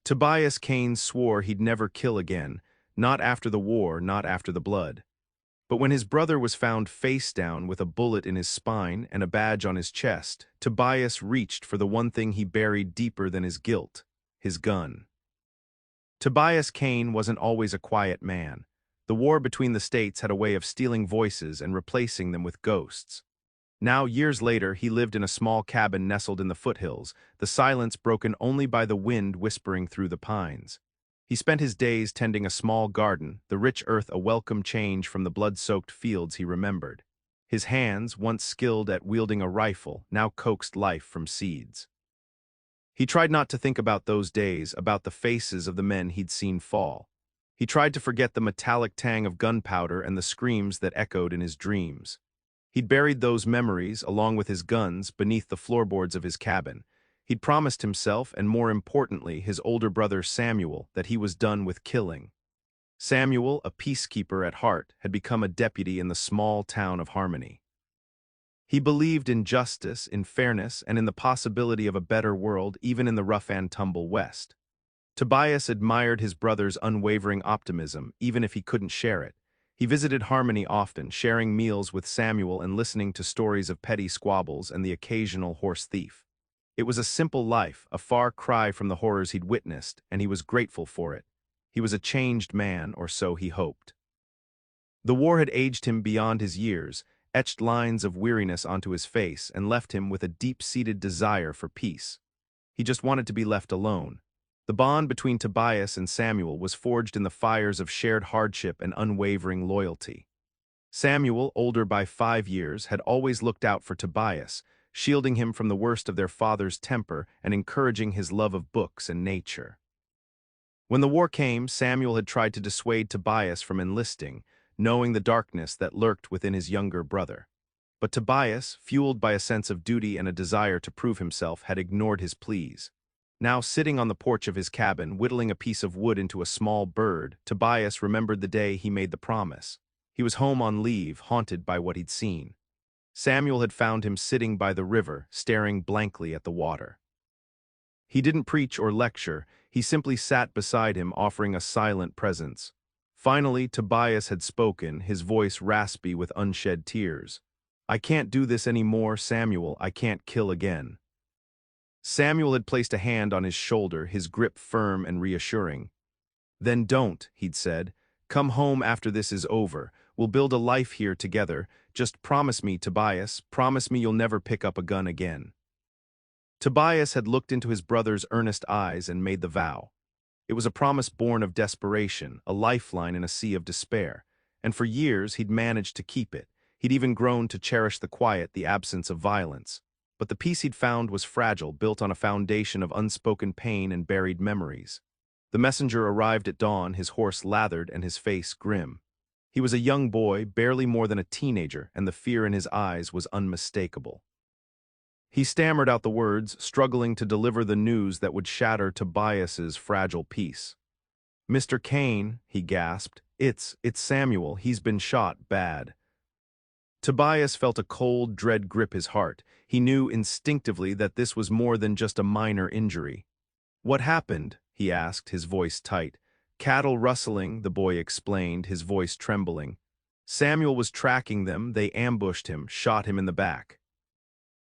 Tobias Cain swore he'd never kill again, not after the war, not after the blood. But when his brother was found face down with a bullet in his spine and a badge on his chest, Tobias reached for the one thing he buried deeper than his guilt, his gun. Tobias Cain wasn't always a quiet man. The war between the states had a way of stealing voices and replacing them with ghosts. Now, years later, he lived in a small cabin nestled in the foothills, the silence broken only by the wind whispering through the pines. He spent his days tending a small garden, the rich earth a welcome change from the blood-soaked fields he remembered. His hands, once skilled at wielding a rifle, now coaxed life from seeds. He tried not to think about those days, about the faces of the men he'd seen fall. He tried to forget the metallic tang of gunpowder and the screams that echoed in his dreams. He'd buried those memories, along with his guns, beneath the floorboards of his cabin. He'd promised himself, and more importantly, his older brother Samuel, that he was done with killing. Samuel, a peacekeeper at heart, had become a deputy in the small town of Harmony. He believed in justice, in fairness, and in the possibility of a better world even in the rough-and-tumble West. Tobias admired his brother's unwavering optimism, even if he couldn't share it. He visited Harmony often, sharing meals with Samuel and listening to stories of petty squabbles and the occasional horse thief. It was a simple life, a far cry from the horrors he'd witnessed, and he was grateful for it. He was a changed man, or so he hoped. The war had aged him beyond his years, etched lines of weariness onto his face, and left him with a deep-seated desire for peace. He just wanted to be left alone. The bond between Tobias and Samuel was forged in the fires of shared hardship and unwavering loyalty. Samuel, older by 5 years, had always looked out for Tobias, shielding him from the worst of their father's temper and encouraging his love of books and nature. When the war came, Samuel had tried to dissuade Tobias from enlisting, knowing the darkness that lurked within his younger brother. But Tobias, fueled by a sense of duty and a desire to prove himself, had ignored his pleas. Now sitting on the porch of his cabin, whittling a piece of wood into a small bird, Tobias remembered the day he made the promise. He was home on leave, haunted by what he'd seen. Samuel had found him sitting by the river, staring blankly at the water. He didn't preach or lecture, he simply sat beside him, offering a silent presence. Finally, Tobias had spoken, his voice raspy with unshed tears. "I can't do this anymore, Samuel, I can't kill again." Samuel had placed a hand on his shoulder, his grip firm and reassuring. "Then don't," he'd said. "Come home after this is over. We'll build a life here together. Just promise me, Tobias, promise me you'll never pick up a gun again." Tobias had looked into his brother's earnest eyes and made the vow. It was a promise born of desperation, a lifeline in a sea of despair. And for years he'd managed to keep it. He'd even grown to cherish the quiet, the absence of violence. But the peace he'd found was fragile, built on a foundation of unspoken pain and buried memories. The messenger arrived at dawn, his horse lathered and his face grim. He was a young boy, barely more than a teenager, and the fear in his eyes was unmistakable. He stammered out the words, struggling to deliver the news that would shatter Tobias's fragile peace. "Mr. Cain," he gasped, it's Samuel. He's been shot bad." Tobias felt a cold dread grip his heart. He knew instinctively that this was more than just a minor injury. "What happened?" he asked, his voice tight. "Cattle rustling," the boy explained, his voice trembling. "Samuel was tracking them, they ambushed him, shot him in the back."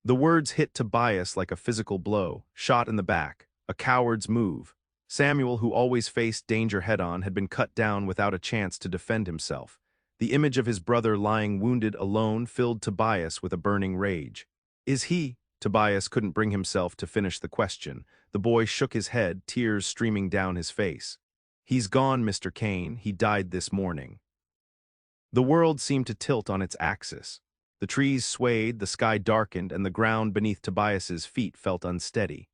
The words hit Tobias like a physical blow, shot in the back, a coward's move. Samuel, who always faced danger head-on, had been cut down without a chance to defend himself. The image of his brother lying wounded alone filled Tobias with a burning rage. "Is he?" Tobias couldn't bring himself to finish the question. The boy shook his head, tears streaming down his face. "He's gone, Mr. Cain. He died this morning." The world seemed to tilt on its axis. The trees swayed, the sky darkened, and the ground beneath Tobias's feet felt unsteady.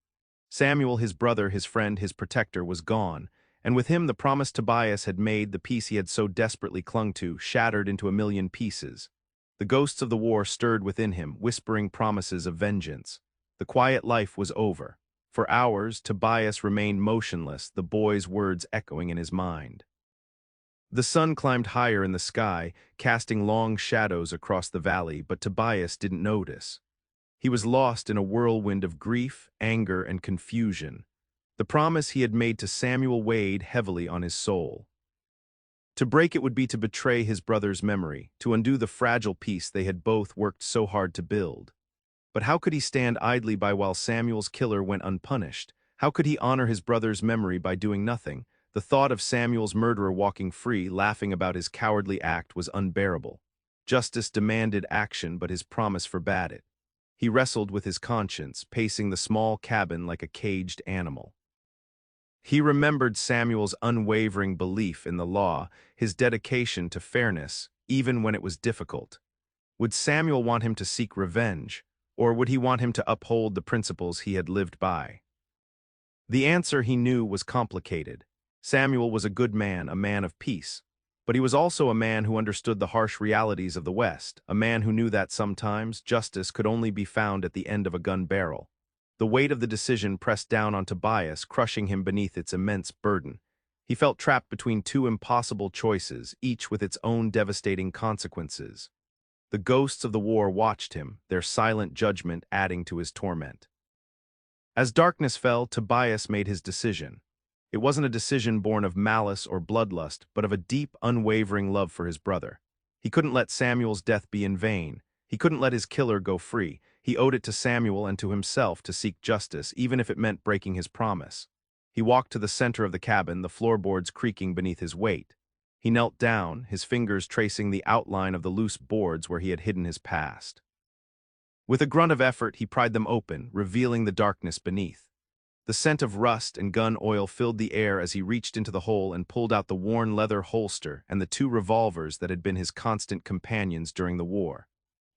Samuel, his brother, his friend, his protector, was gone, and with him the promise Tobias had made, the peace he had so desperately clung to, shattered into a million pieces. The ghosts of the war stirred within him, whispering promises of vengeance. The quiet life was over. For hours, Tobias remained motionless, the boy's words echoing in his mind. The sun climbed higher in the sky, casting long shadows across the valley, but Tobias didn't notice. He was lost in a whirlwind of grief, anger, and confusion. The promise he had made to Samuel weighed heavily on his soul. To break it would be to betray his brother's memory, to undo the fragile peace they had both worked so hard to build. But how could he stand idly by while Samuel's killer went unpunished? How could he honor his brother's memory by doing nothing? The thought of Samuel's murderer walking free, laughing about his cowardly act, was unbearable. Justice demanded action, but his promise forbade it. He wrestled with his conscience, pacing the small cabin like a caged animal. He remembered Samuel's unwavering belief in the law, his dedication to fairness, even when it was difficult. Would Samuel want him to seek revenge, or would he want him to uphold the principles he had lived by? The answer, he knew, was complicated. Samuel was a good man, a man of peace. But he was also a man who understood the harsh realities of the West, a man who knew that sometimes justice could only be found at the end of a gun barrel. The weight of the decision pressed down on Tobias, crushing him beneath its immense burden. He felt trapped between two impossible choices, each with its own devastating consequences. The ghosts of the war watched him, their silent judgment adding to his torment. As darkness fell, Tobias made his decision. It wasn't a decision born of malice or bloodlust, but of a deep, unwavering love for his brother. He couldn't let Samuel's death be in vain. He couldn't let his killer go free. He owed it to Samuel and to himself to seek justice, even if it meant breaking his promise. He walked to the center of the cabin, the floorboards creaking beneath his weight. He knelt down, his fingers tracing the outline of the loose boards where he had hidden his past. With a grunt of effort, he pried them open, revealing the darkness beneath. The scent of rust and gun oil filled the air as he reached into the hole and pulled out the worn leather holster and the two revolvers that had been his constant companions during the war.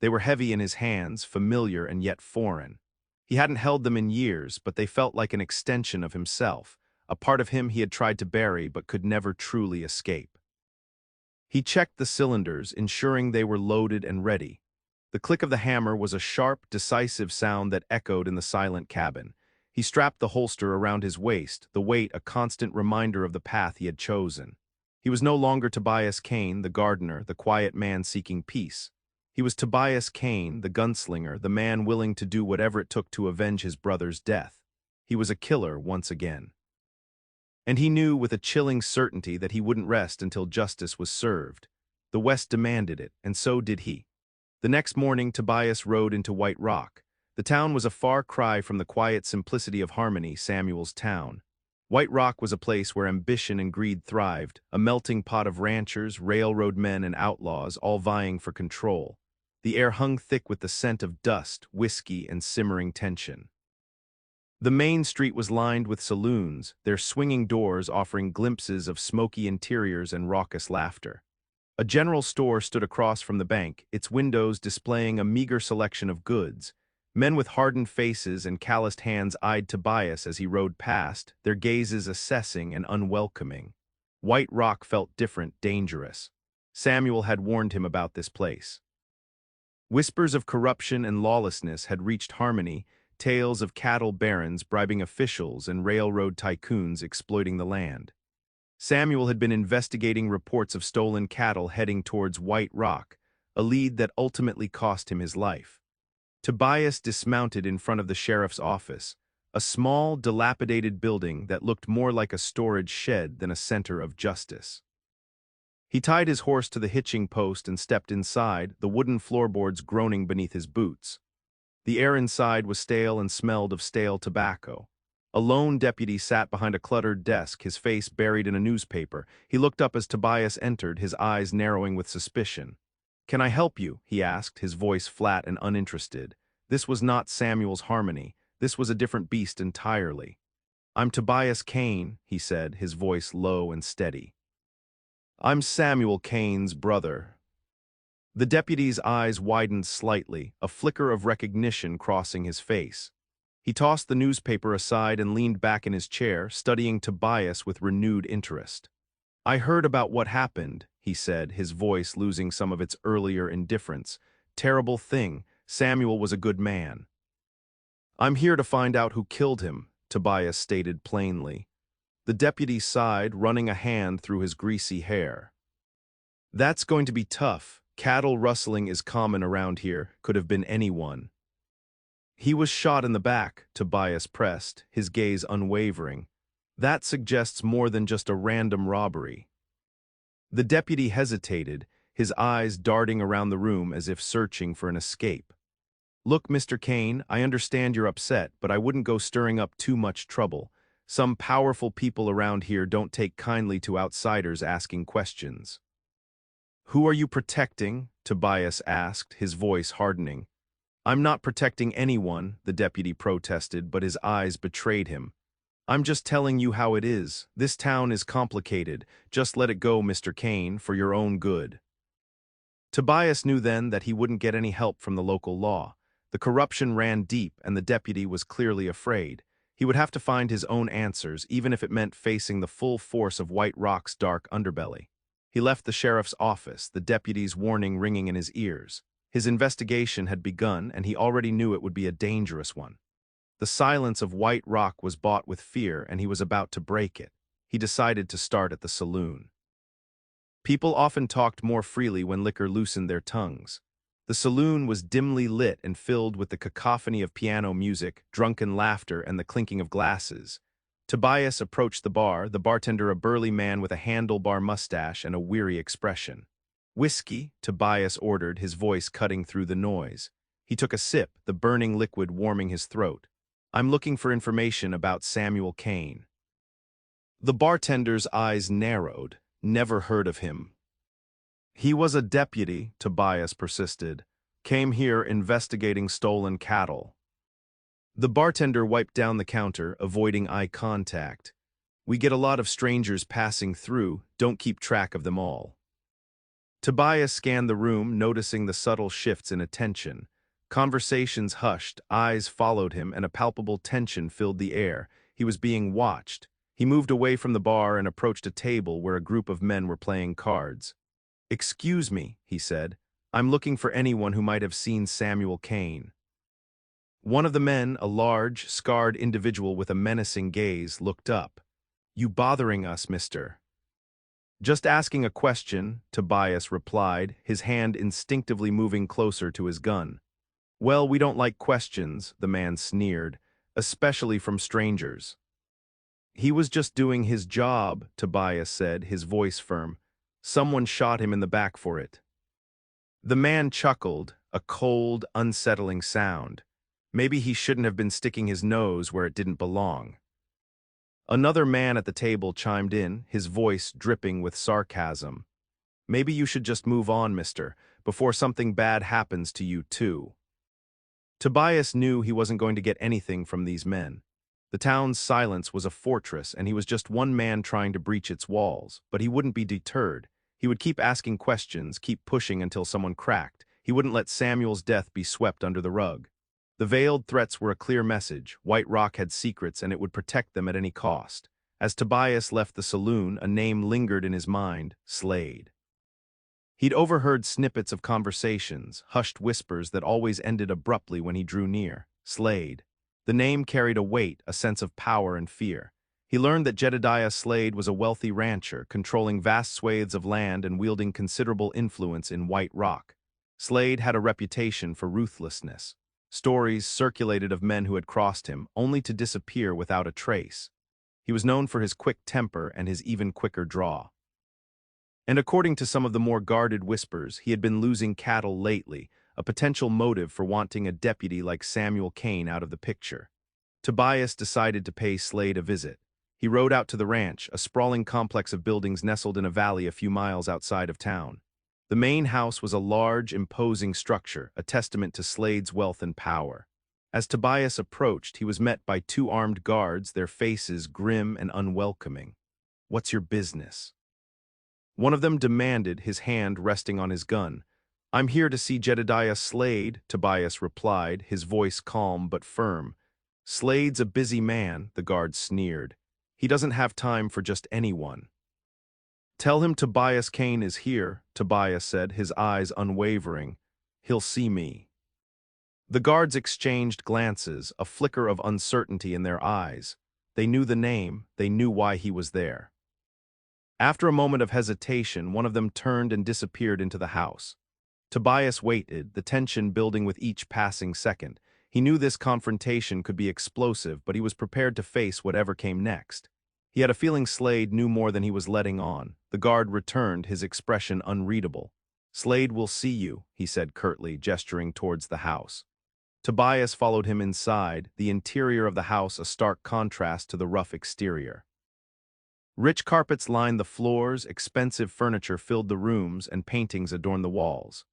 They were heavy in his hands, familiar and yet foreign. He hadn't held them in years, but they felt like an extension of himself, a part of him he had tried to bury but could never truly escape. He checked the cylinders, ensuring they were loaded and ready. The click of the hammer was a sharp, decisive sound that echoed in the silent cabin. He strapped the holster around his waist, the weight a constant reminder of the path he had chosen. He was no longer Tobias Cain, the gardener, the quiet man seeking peace. He was Tobias Cain, the gunslinger, the man willing to do whatever it took to avenge his brother's death. He was a killer once again. And he knew with a chilling certainty that he wouldn't rest until justice was served. The West demanded it, and so did he. The next morning, Tobias rode into White Rock. The town was a far cry from the quiet simplicity of Harmony, Samuel's town. White Rock was a place where ambition and greed thrived, a melting pot of ranchers, railroad men, and outlaws, all vying for control. The air hung thick with the scent of dust, whiskey, and simmering tension. The main street was lined with saloons, their swinging doors offering glimpses of smoky interiors and raucous laughter. A general store stood across from the bank, its windows displaying a meager selection of goods. Men with hardened faces and calloused hands eyed Tobias as he rode past, their gazes assessing and unwelcoming. White Rock felt different, dangerous. Samuel had warned him about this place. Whispers of corruption and lawlessness had reached Harmony, tales of cattle barons bribing officials and railroad tycoons exploiting the land. Samuel had been investigating reports of stolen cattle heading towards White Rock, a lead that ultimately cost him his life. Tobias dismounted in front of the sheriff's office, a small, dilapidated building that looked more like a storage shed than a center of justice. He tied his horse to the hitching post and stepped inside, the wooden floorboards groaning beneath his boots. The air inside was stale and smelled of stale tobacco. A lone deputy sat behind a cluttered desk, his face buried in a newspaper. He looked up as Tobias entered, his eyes narrowing with suspicion. "Can I help you?" he asked, his voice flat and uninterested. This was not Samuel's Harmony. This was a different beast entirely. "I'm Tobias Cain," he said, his voice low and steady. "I'm Samuel Cain's brother." The deputy's eyes widened slightly, a flicker of recognition crossing his face. He tossed the newspaper aside and leaned back in his chair, studying Tobias with renewed interest. "I heard about what happened," he said, his voice losing some of its earlier indifference. "Terrible thing. Samuel was a good man." "I'm here to find out who killed him," Tobias stated plainly. The deputy sighed, running a hand through his greasy hair. "That's going to be tough. Cattle rustling is common around here. Could have been anyone." He was shot in the back, Tobias pressed, his gaze unwavering. That suggests more than just a random robbery. The deputy hesitated, his eyes darting around the room as if searching for an escape. Look, Mr. Cain, I understand you're upset, but I wouldn't go stirring up too much trouble. Some powerful people around here don't take kindly to outsiders asking questions. Who are you protecting? Tobias asked, his voice hardening. I'm not protecting anyone, the deputy protested, but his eyes betrayed him. I'm just telling you how it is. This town is complicated. Just let it go, Mr. Cain, for your own good. Tobias knew then that he wouldn't get any help from the local law. The corruption ran deep, and the deputy was clearly afraid. He would have to find his own answers, even if it meant facing the full force of White Rock's dark underbelly. He left the sheriff's office, the deputy's warning ringing in his ears. His investigation had begun, and he already knew it would be a dangerous one. The silence of White Rock was bought with fear, and he was about to break it. He decided to start at the saloon. People often talked more freely when liquor loosened their tongues. The saloon was dimly lit and filled with the cacophony of piano music, drunken laughter, and the clinking of glasses. Tobias approached the bar, the bartender a burly man with a handlebar mustache and a weary expression. "Whiskey," Tobias ordered, his voice cutting through the noise. He took a sip, the burning liquid warming his throat. "I'm looking for information about Samuel Cain." The bartender's eyes narrowed. Never heard of him. "He was a deputy," Tobias persisted. "Came here investigating stolen cattle." The bartender wiped down the counter, avoiding eye contact. "We get a lot of strangers passing through, don't keep track of them all." Tobias scanned the room, noticing the subtle shifts in attention. Conversations hushed, eyes followed him, and a palpable tension filled the air. He was being watched. He moved away from the bar and approached a table where a group of men were playing cards. "Excuse me," he said. "I'm looking for anyone who might have seen Samuel Cain." One of the men, a large, scarred individual with a menacing gaze, looked up. "You bothering us, mister?" "Just asking a question," Tobias replied, his hand instinctively moving closer to his gun. "Well, we don't like questions," the man sneered, "especially from strangers." "He was just doing his job," Tobias said, his voice firm. "Someone shot him in the back for it." The man chuckled, a cold, unsettling sound. Maybe he shouldn't have been sticking his nose where it didn't belong. Another man at the table chimed in, his voice dripping with sarcasm. "Maybe you should just move on, mister, before something bad happens to you too." Tobias knew he wasn't going to get anything from these men. The town's silence was a fortress, and he was just one man trying to breach its walls, but he wouldn't be deterred. He would keep asking questions, keep pushing until someone cracked. He wouldn't let Samuel's death be swept under the rug. The veiled threats were a clear message. White Rock had secrets, and it would protect them at any cost. As Tobias left the saloon, a name lingered in his mind: Slade. He'd overheard snippets of conversations, hushed whispers that always ended abruptly when he drew near. Slade. The name carried a weight, a sense of power and fear. He learned that Jedediah Slade was a wealthy rancher, controlling vast swathes of land and wielding considerable influence in White Rock. Slade had a reputation for ruthlessness. Stories circulated of men who had crossed him, only to disappear without a trace. He was known for his quick temper and his even quicker draw. And according to some of the more guarded whispers, he had been losing cattle lately, a potential motive for wanting a deputy like Samuel Cain out of the picture. Tobias decided to pay Slade a visit. He rode out to the ranch, a sprawling complex of buildings nestled in a valley a few miles outside of town. The main house was a large, imposing structure, a testament to Slade's wealth and power. As Tobias approached, he was met by two armed guards, their faces grim and unwelcoming. "What's your business?" One of them demanded, his hand resting on his gun. "I'm here to see Jedediah Slade," Tobias replied, his voice calm but firm. "Slade's a busy man," the guard sneered. "He doesn't have time for just anyone." "Tell him Tobias Cain is here," Tobias said, his eyes unwavering. "He'll see me." The guards exchanged glances, a flicker of uncertainty in their eyes. They knew the name, they knew why he was there. After a moment of hesitation, one of them turned and disappeared into the house. Tobias waited, the tension building with each passing second. He knew this confrontation could be explosive, but he was prepared to face whatever came next. He had a feeling Slade knew more than he was letting on. The guard returned, his expression unreadable. "Slade will see you," he said curtly, gesturing towards the house. Tobias followed him inside, the interior of the house a stark contrast to the rough exterior. Rich carpets lined the floors, expensive furniture filled the rooms, and paintings adorned the walls.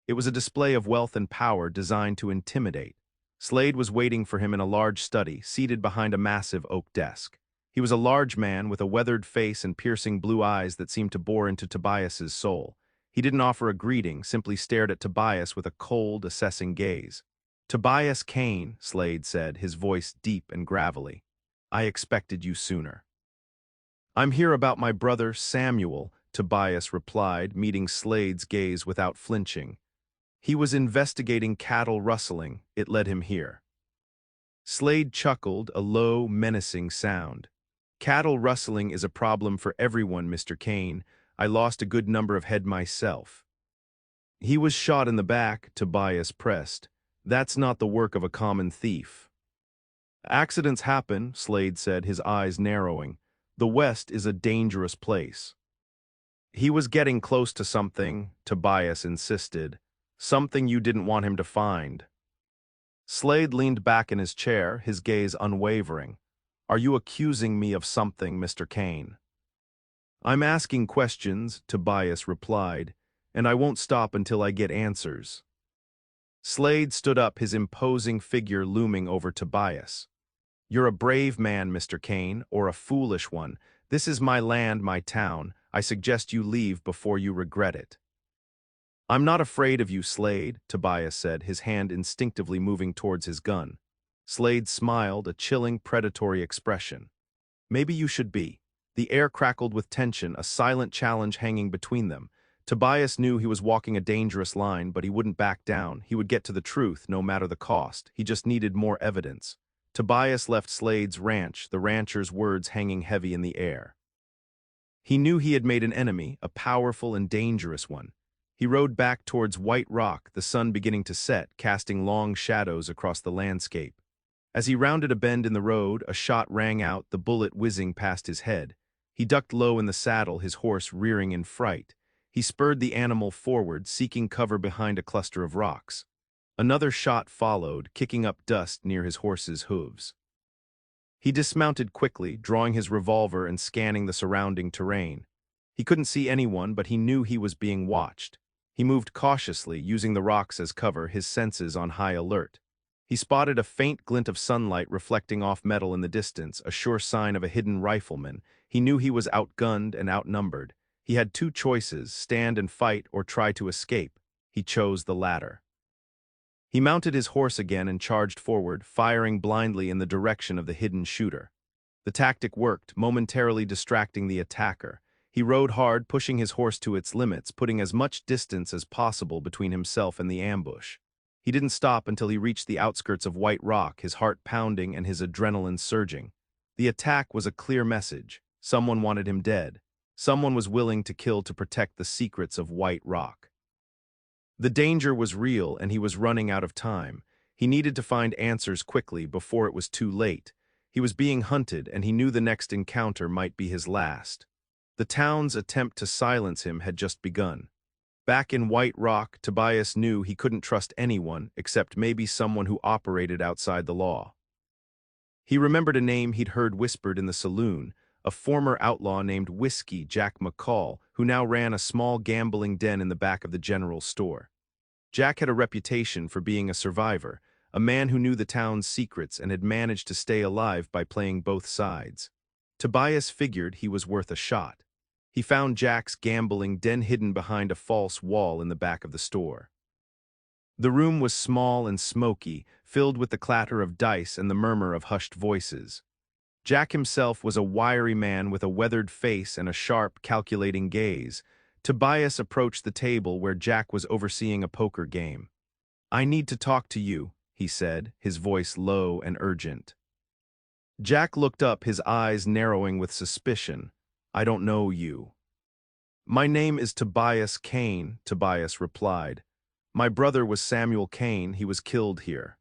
It was a display of wealth and power designed to intimidate. Slade was waiting for him in a large study, seated behind a massive oak desk. He was a large man with a weathered face and piercing blue eyes that seemed to bore into Tobias's soul. He didn't offer a greeting, simply stared at Tobias with a cold, assessing gaze. "Tobias Cain," Slade said, his voice deep and gravelly. "I expected you sooner." "I'm here about my brother, Samuel," Tobias replied, meeting Slade's gaze without flinching. "He was investigating cattle rustling. It led him here." Slade chuckled, a low, menacing sound. "Cattle rustling is a problem for everyone, Mr. Cain. I lost a good number of head myself." "He was shot in the back," Tobias pressed. "That's not the work of a common thief." "Accidents happen," Slade said, his eyes narrowing. "The West is a dangerous place." "He was getting close to something," Tobias insisted. "Something you didn't want him to find." Slade leaned back in his chair, his gaze unwavering. "Are you accusing me of something, Mr. Cain?" "I'm asking questions," Tobias replied, "and I won't stop until I get answers." Slade stood up, his imposing figure looming over Tobias. "You're a brave man, Mr. Cain, or a foolish one. This is my land, my town. I suggest you leave before you regret it." "I'm not afraid of you, Slade," Tobias said, his hand instinctively moving towards his gun. Slade smiled, a chilling, predatory expression. "Maybe you should be." The air crackled with tension, a silent challenge hanging between them. Tobias knew he was walking a dangerous line, but he wouldn't back down. He would get to the truth, no matter the cost. He just needed more evidence. Tobias left Slade's ranch, the rancher's words hanging heavy in the air. He knew he had made an enemy, a powerful and dangerous one. He rode back towards White Rock, the sun beginning to set, casting long shadows across the landscape. As he rounded a bend in the road, a shot rang out, the bullet whizzing past his head. He ducked low in the saddle, his horse rearing in fright. He spurred the animal forward, seeking cover behind a cluster of rocks. Another shot followed, kicking up dust near his horse's hooves. He dismounted quickly, drawing his revolver and scanning the surrounding terrain. He couldn't see anyone, but he knew he was being watched. He moved cautiously, using the rocks as cover, his senses on high alert. He spotted a faint glint of sunlight reflecting off metal in the distance, a sure sign of a hidden rifleman. He knew he was outgunned and outnumbered. He had two choices, stand and fight or try to escape. He chose the latter. He mounted his horse again and charged forward, firing blindly in the direction of the hidden shooter. The tactic worked, momentarily distracting the attacker. He rode hard, pushing his horse to its limits, putting as much distance as possible between himself and the ambush. He didn't stop until he reached the outskirts of White Rock, his heart pounding and his adrenaline surging. The attack was a clear message. Someone wanted him dead. Someone was willing to kill to protect the secrets of White Rock. The danger was real, and he was running out of time. He needed to find answers quickly before it was too late. He was being hunted, and he knew the next encounter might be his last. The town's attempt to silence him had just begun. Back in White Rock, Tobias knew he couldn't trust anyone except maybe someone who operated outside the law. He remembered a name he'd heard whispered in the saloon, a former outlaw named Whiskey Jack McCall, who now ran a small gambling den in the back of the general store. Jack had a reputation for being a survivor, a man who knew the town's secrets and had managed to stay alive by playing both sides. Tobias figured he was worth a shot. He found Jack's gambling den hidden behind a false wall in the back of the store. The room was small and smoky, filled with the clatter of dice and the murmur of hushed voices. Jack himself was a wiry man with a weathered face and a sharp, calculating gaze. Tobias approached the table where Jack was overseeing a poker game. "I need to talk to you," he said, his voice low and urgent. Jack looked up, his eyes narrowing with suspicion. "I don't know you." "My name is Tobias Cain," Tobias replied. "My brother was Samuel Cain. He was killed here."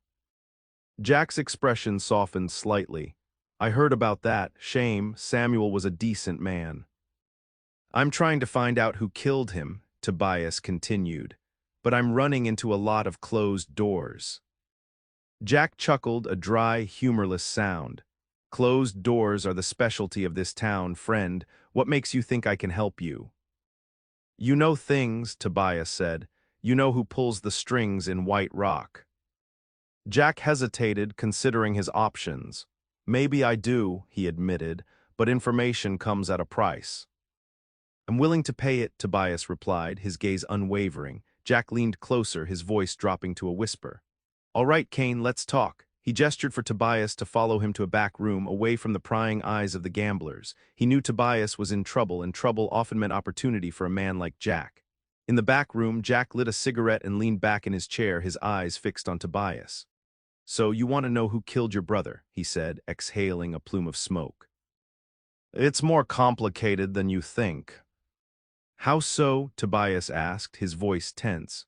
Jack's expression softened slightly. I heard about that. Shame, Samuel was a decent man. I'm trying to find out who killed him, Tobias continued, but I'm running into a lot of closed doors. Jack chuckled, a dry, humorless sound. Closed doors are the specialty of this town, friend. What makes you think I can help you? You know things, Tobias said. You know who pulls the strings in White Rock. Jack hesitated, considering his options. Maybe I do, he admitted, but information comes at a price. I'm willing to pay it, Tobias replied, his gaze unwavering. Jack leaned closer, his voice dropping to a whisper. All right, Cain, let's talk. He gestured for Tobias to follow him to a back room, away from the prying eyes of the gamblers. He knew Tobias was in trouble, and trouble often meant opportunity for a man like Jack. In the back room, Jack lit a cigarette and leaned back in his chair, his eyes fixed on Tobias. So you want to know who killed your brother, he said, exhaling a plume of smoke. It's more complicated than you think. How so? Tobias asked, his voice tense.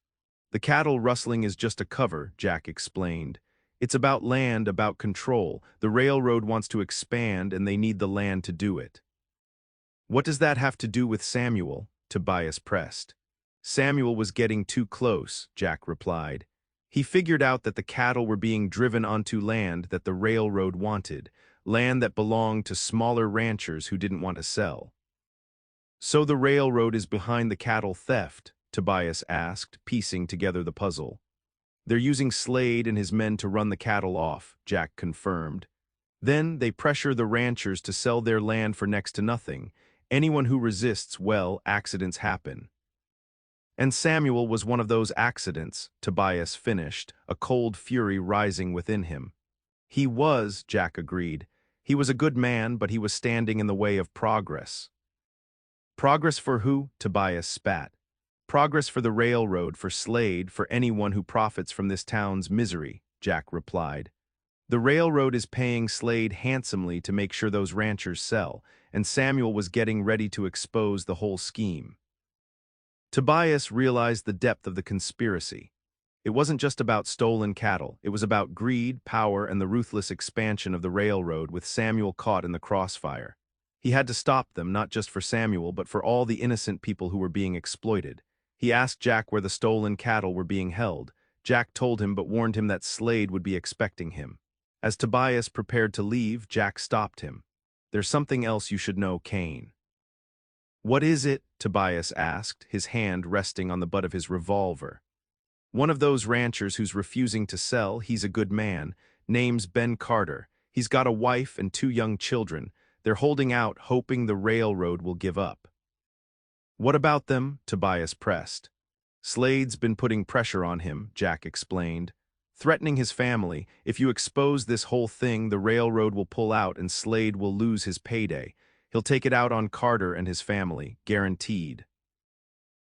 The cattle rustling is just a cover, Jack explained. It's about land, about control. The railroad wants to expand and they need the land to do it. What does that have to do with Samuel? Tobias pressed. Samuel was getting too close, Jack replied. He figured out that the cattle were being driven onto land that the railroad wanted, land that belonged to smaller ranchers who didn't want to sell. So the railroad is behind the cattle theft? Tobias asked, piecing together the puzzle. They're using Slade and his men to run the cattle off, Jack confirmed. Then they pressure the ranchers to sell their land for next to nothing. Anyone who resists, well, accidents happen. And Samuel was one of those accidents, Tobias finished, a cold fury rising within him. He was, Jack agreed. He was a good man, but he was standing in the way of progress. Progress for who? Tobias spat. Progress for the railroad, for Slade, for anyone who profits from this town's misery, Jack replied. The railroad is paying Slade handsomely to make sure those ranchers sell, and Samuel was getting ready to expose the whole scheme. Tobias realized the depth of the conspiracy. It wasn't just about stolen cattle, it was about greed, power, and the ruthless expansion of the railroad, with Samuel caught in the crossfire. He had to stop them, not just for Samuel, but for all the innocent people who were being exploited. He asked Jack where the stolen cattle were being held. Jack told him, but warned him that Slade would be expecting him. As Tobias prepared to leave, Jack stopped him. There's something else you should know, Cain. What is it? Tobias asked, his hand resting on the butt of his revolver. One of those ranchers who's refusing to sell, he's a good man, name's Ben Carter. He's got a wife and 2 young children. They're holding out, hoping the railroad will give up. What about them? Tobias pressed. Slade's been putting pressure on him, Jack explained. Threatening his family. If you expose this whole thing, the railroad will pull out and Slade will lose his payday. He'll take it out on Carter and his family, guaranteed.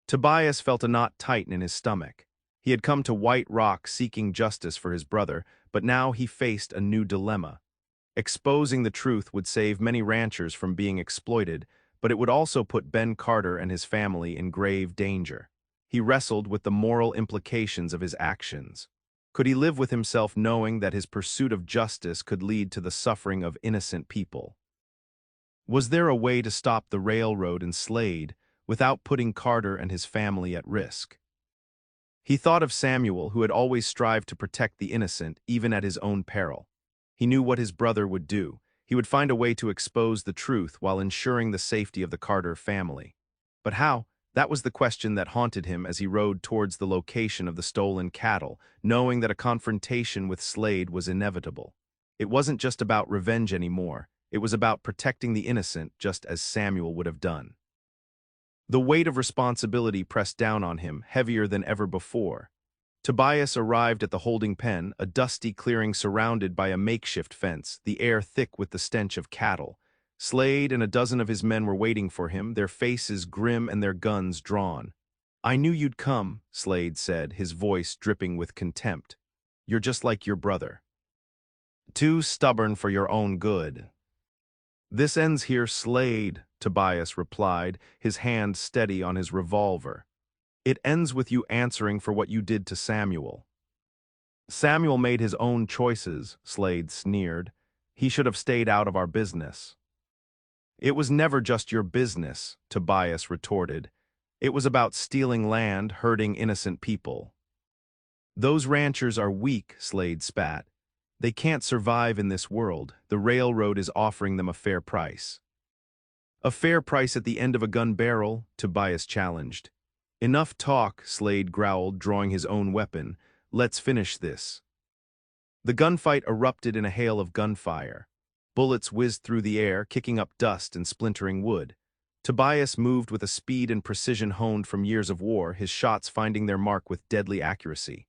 Tobias felt a knot tighten in his stomach. He had come to White Rock seeking justice for his brother, but now he faced a new dilemma. Exposing the truth would save many ranchers from being exploited, but it would also put Ben Carter and his family in grave danger. He wrestled with the moral implications of his actions. Could he live with himself knowing that his pursuit of justice could lead to the suffering of innocent people? Was there a way to stop the railroad and Slade without putting Carter and his family at risk? He thought of Samuel, who had always strived to protect the innocent, even at his own peril. He knew what his brother would do. He would find a way to expose the truth while ensuring the safety of the Carter family. But how? That was the question that haunted him as he rode towards the location of the stolen cattle, knowing that a confrontation with Slade was inevitable. It wasn't just about revenge anymore. It was about protecting the innocent, just as Samuel would have done. The weight of responsibility pressed down on him, heavier than ever before. Tobias arrived at the holding pen, a dusty clearing surrounded by a makeshift fence, the air thick with the stench of cattle. Slade and a dozen of his men were waiting for him, their faces grim and their guns drawn. I knew you'd come, Slade said, his voice dripping with contempt. You're just like your brother. Too stubborn for your own good. This ends here, Slade, Tobias replied, his hand steady on his revolver. It ends with you answering for what you did to Samuel. Samuel made his own choices, Slade sneered. He should have stayed out of our business. It was never just your business, Tobias retorted. It was about stealing land, hurting innocent people. Those ranchers are weak, Slade spat. They can't survive in this world. The railroad is offering them a fair price. A fair price at the end of a gun barrel, Tobias challenged. Enough talk, Slade growled, drawing his own weapon. Let's finish this. The gunfight erupted in a hail of gunfire. Bullets whizzed through the air, kicking up dust and splintering wood. Tobias moved with a speed and precision honed from years of war, his shots finding their mark with deadly accuracy.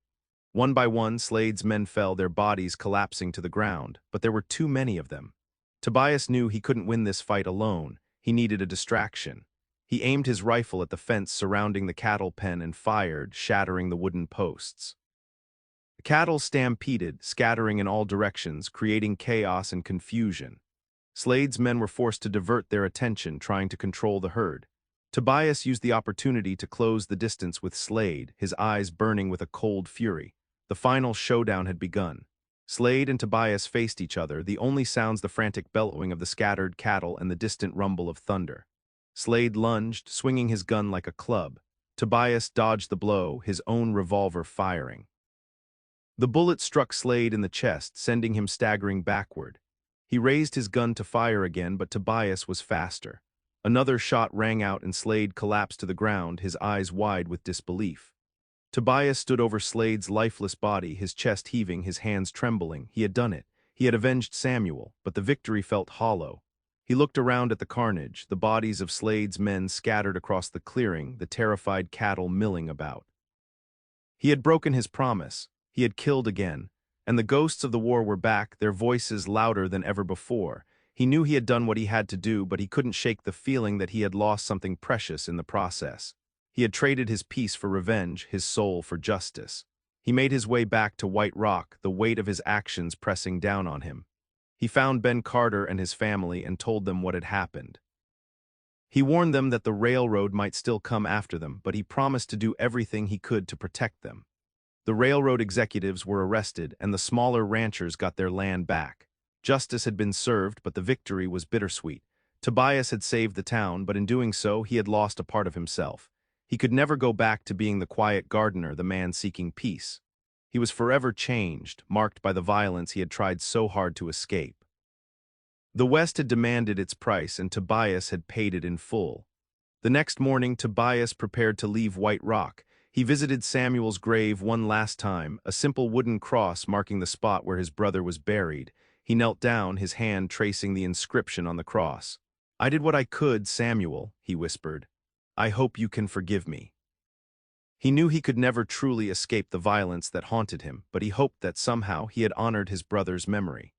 One by one, Slade's men fell, their bodies collapsing to the ground, but there were too many of them. Tobias knew he couldn't win this fight alone. He needed a distraction. He aimed his rifle at the fence surrounding the cattle pen and fired, shattering the wooden posts. The cattle stampeded, scattering in all directions, creating chaos and confusion. Slade's men were forced to divert their attention, trying to control the herd. Tobias used the opportunity to close the distance with Slade, his eyes burning with a cold fury. The final showdown had begun. Slade and Tobias faced each other, the only sounds the frantic bellowing of the scattered cattle and the distant rumble of thunder. Slade lunged, swinging his gun like a club. Tobias dodged the blow, his own revolver firing. The bullet struck Slade in the chest, sending him staggering backward. He raised his gun to fire again, but Tobias was faster. Another shot rang out and Slade collapsed to the ground, his eyes wide with disbelief. Tobias stood over Slade's lifeless body, his chest heaving, his hands trembling. He had done it. He had avenged Samuel, but the victory felt hollow. He looked around at the carnage, the bodies of Slade's men scattered across the clearing, the terrified cattle milling about. He had broken his promise. He had killed again, and the ghosts of the war were back, their voices louder than ever before. He knew he had done what he had to do, but he couldn't shake the feeling that he had lost something precious in the process. He had traded his peace for revenge, his soul for justice. He made his way back to White Rock, the weight of his actions pressing down on him. He found Ben Carter and his family and told them what had happened. He warned them that the railroad might still come after them, but he promised to do everything he could to protect them. The railroad executives were arrested, and the smaller ranchers got their land back. Justice had been served, but the victory was bittersweet. Tobias had saved the town, but in doing so, he had lost a part of himself. He could never go back to being the quiet gardener, the man seeking peace. He was forever changed, marked by the violence he had tried so hard to escape. The West had demanded its price, and Tobias had paid it in full. The next morning, Tobias prepared to leave White Rock. He visited Samuel's grave one last time, a simple wooden cross marking the spot where his brother was buried. He knelt down, his hand tracing the inscription on the cross. "I did what I could, Samuel," he whispered. "I hope you can forgive me." He knew he could never truly escape the violence that haunted him, but he hoped that somehow he had honored his brother's memory.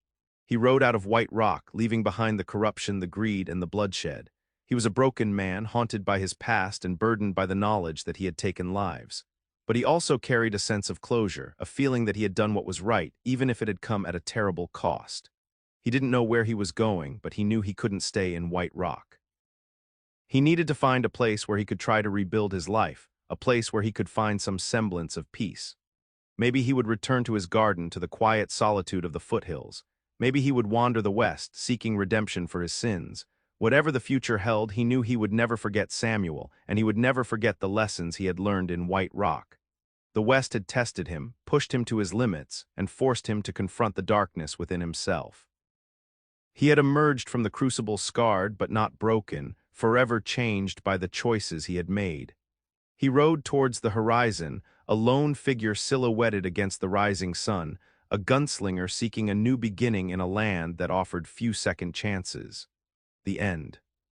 He rode out of White Rock, leaving behind the corruption, the greed, and the bloodshed. He was a broken man, haunted by his past and burdened by the knowledge that he had taken lives. But he also carried a sense of closure, a feeling that he had done what was right, even if it had come at a terrible cost. He didn't know where he was going, but he knew he couldn't stay in White Rock. He needed to find a place where he could try to rebuild his life, a place where he could find some semblance of peace. Maybe he would return to his garden, to the quiet solitude of the foothills. Maybe he would wander the West, seeking redemption for his sins. Whatever the future held, he knew he would never forget Samuel, and he would never forget the lessons he had learned in White Rock. The West had tested him, pushed him to his limits, and forced him to confront the darkness within himself. He had emerged from the crucible scarred but not broken, forever changed by the choices he had made. He rode towards the horizon, a lone figure silhouetted against the rising sun, a gunslinger seeking a new beginning in a land that offered few second chances. The end.